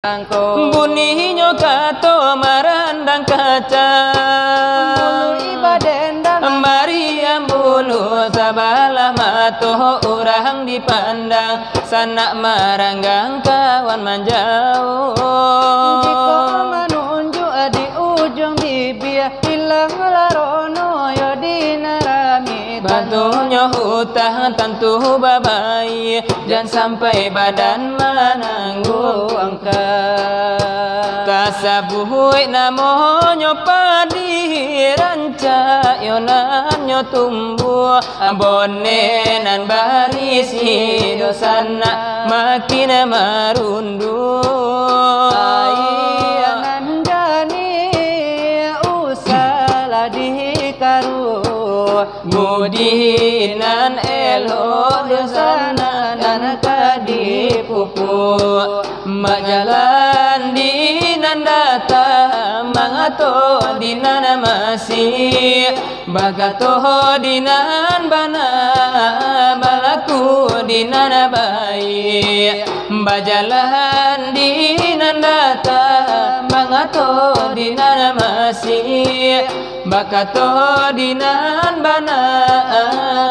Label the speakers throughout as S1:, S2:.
S1: Bunyinya kato marandang kaca
S2: Bulu ibadendang
S1: Maria bulu sabalah matoh orang dipandang Sanak maranggang kawan manjauh
S2: Jika menunjuk di ujung bibir Hilang larono yo dinarami
S1: Bantunya hutang tentu babai Dan sampai badan menanggung Kasabuhui namonyo padi ranca yonanyo tumbuh Bonenan barisi dosana makin marunduh
S2: Ayanan jani usala dikaru
S1: Mudinan elo dosana dan kadipupu Majalan dinan data mangato dinan masih Bagato dinan bana balaku dinan baik Bajalan dinan data mangato dinan masih Bagato dinan bana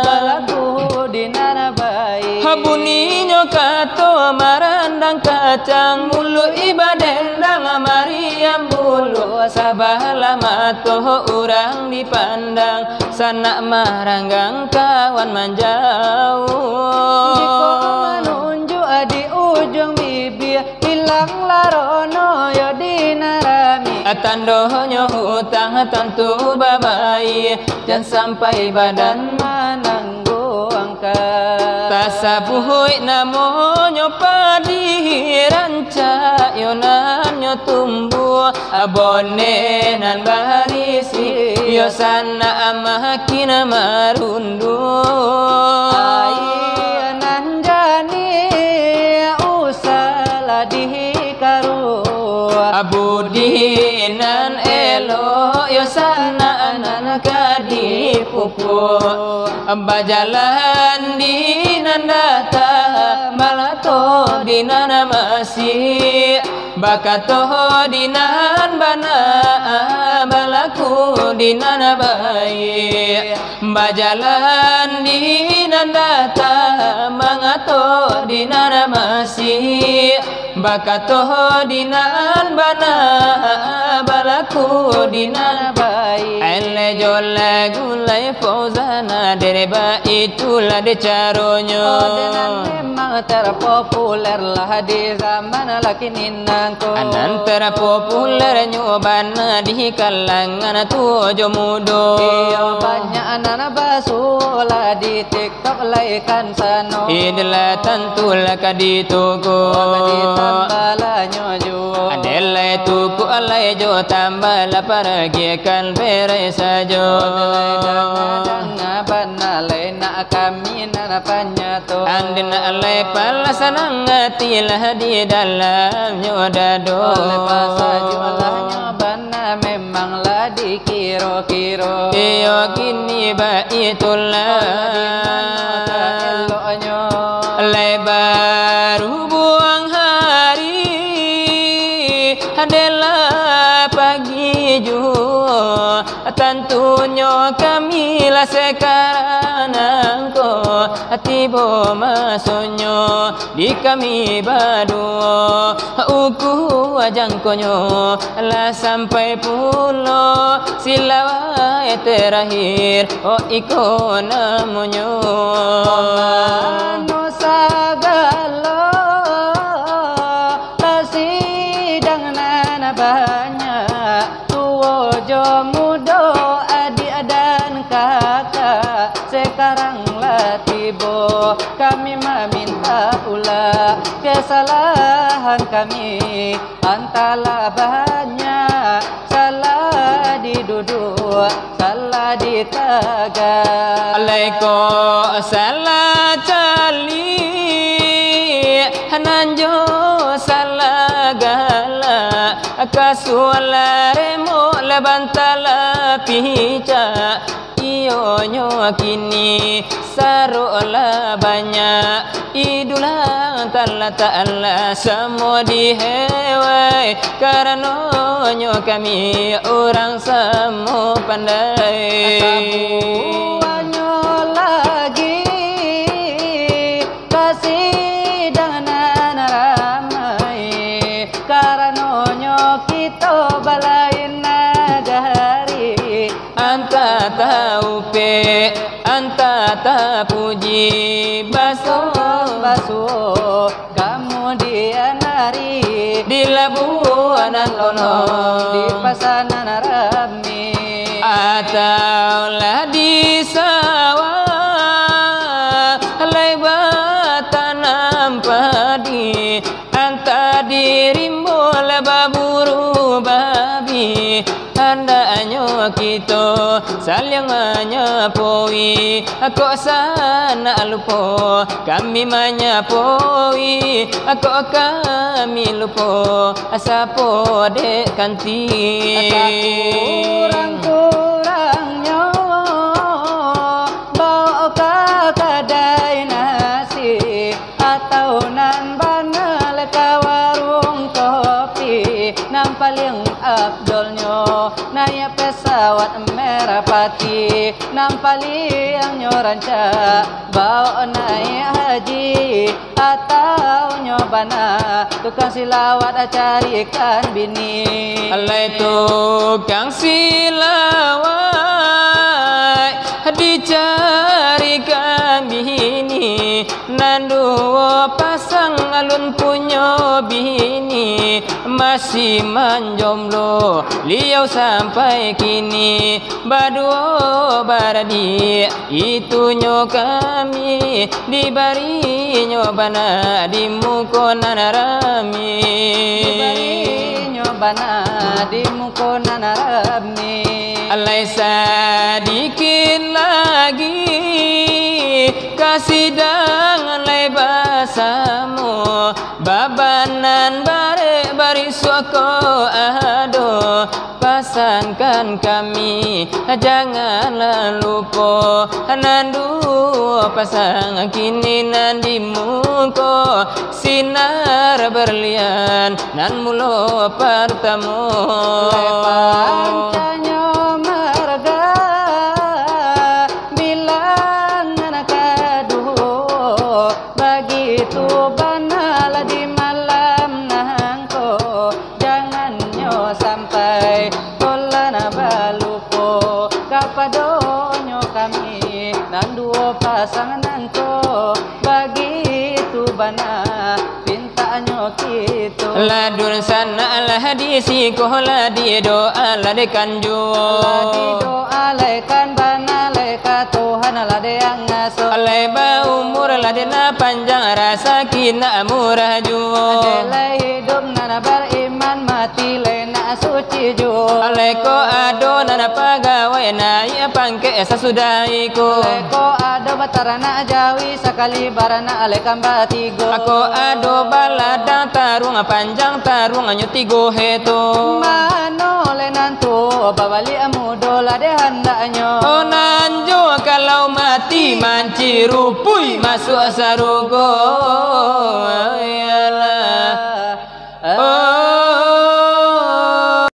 S2: balaku dinan baik
S1: Habuninya kato marandang kacang mulu ibadendang Maria bulu sabalah matoh orang dipandang Sanak maranggang kawan manjauh
S2: Jika menunjuk di ujung bibir Hilang larono yo dinarami
S1: Tandohnya hutang tentu babai Dan sampai badan
S2: menanggung angkat
S1: Tasabuhui namonyo padi ranca yonanyo tumbuh Abonenan barisi yosana makin marunduh
S2: Ayanan jani usala dikaru
S1: Abudinan elo yosana anan kadipupu Bajalan dinan data malato dinan masih Bakato dinan bana balaku dinan baik Bajalan dinan data mangato dinan masih Bakato dinan bana balaku dinan baik Ele jola gulai fauzana dereba itulah decaronyo
S2: Dengan memang terpopuler lah di zaman lakininangku
S1: Anan terpopuler nyobana di kalangan tujo mudo
S2: Iyo banyak anak basulah di TikTok laikan sano
S1: Idlah tentulah kadituku
S2: Tambahlah nyojo
S1: Adelai tuku alai jo tambahlah paragikan berai sajo
S2: Danga banalai nak kami nana panyato
S1: Andina alai palasanang atilah di dalam nyodado
S2: Lepas sajulah nyobana memanglah dikiro-kiro
S1: Iyo kini baitullah Lebar buang hari adalah pagi jua Tentunya kamilah sekarang engkau Tiba masuknya di kami berdua Uku ajang konyo lah sampai pulau Silawai terakhir oh iko namanya
S2: Mano sagala Tasidang nana banyak Tuo jo mudo adik dan kakak Sekarang lah tiba kami meminta pula Kesalahan kami antara banyak Salah diduduk, salah ditagar
S1: Alaiko salah cali Hananjo salah gala Kasuala remo labantala pica Iyo nyo kini sarolah banyak idulah ta'ala semua dihewai karena nyo kami orang semua pandai
S2: sabuanyo lagi kasih dengan ramai karena nyo kita balain nagari
S1: anta tahu pe anta tak puji basuh
S2: kemudian hari
S1: di labuan lono
S2: di pasanan rami
S1: ataulah di sawah lebat tanam padi anta dirimbul baburu babi hendaknya kita saling menyapoi kok sana lupa kami menyapoi kok kami lupa sapo dek kanti
S2: kurang-kurangnya bawa ke kedai nasi atau nan banal ke warung kopi nan paling abdolnya naik pesawat merah pati nan paling nyoranca bawa naik haji atau nyobana tukang silawat carikan bini
S1: alai tukang silawat dicarikan bini nanduo pasang alun punya bini masih manjomblo liau sampai kini baduo baradi itu nyo kami dibari nyobana di mukonan rami
S2: dibari nyobana di mukonan rami
S1: alai sedikit lagi kasih dengan lebasamu babanan bare bari suako ado pasankan kami janganlah lupa nandu pasang kini nan di muko sinar berlian nan mulo pertemu
S2: pancanya marga bilang anak aduh begitu banal di malam nangko jangan nyo sampai tolana balupo kapadonyo kami nan duo pasangan nangko begitu banal pintanyo gitu
S1: ladun sana lah hadisi kohla di doa lah de kanjo
S2: di doa lekan bana leka Tuhan lah de yang ngaso
S1: alai ba umur lah de na panjang rasa kina murah ju
S2: adele hidup nana beriman mati lena suci ju
S1: alai ko ado nana pagawai na ya pangke sasudai ko
S2: leko ado batarana jawi sekali barana alekan batigo
S1: ako ado balada tarung panjang tarung nyutigo heto
S2: mano lenantu babali amudo la de handaknyo
S1: oh nanjo kalau mati manci rupui masuk sarugo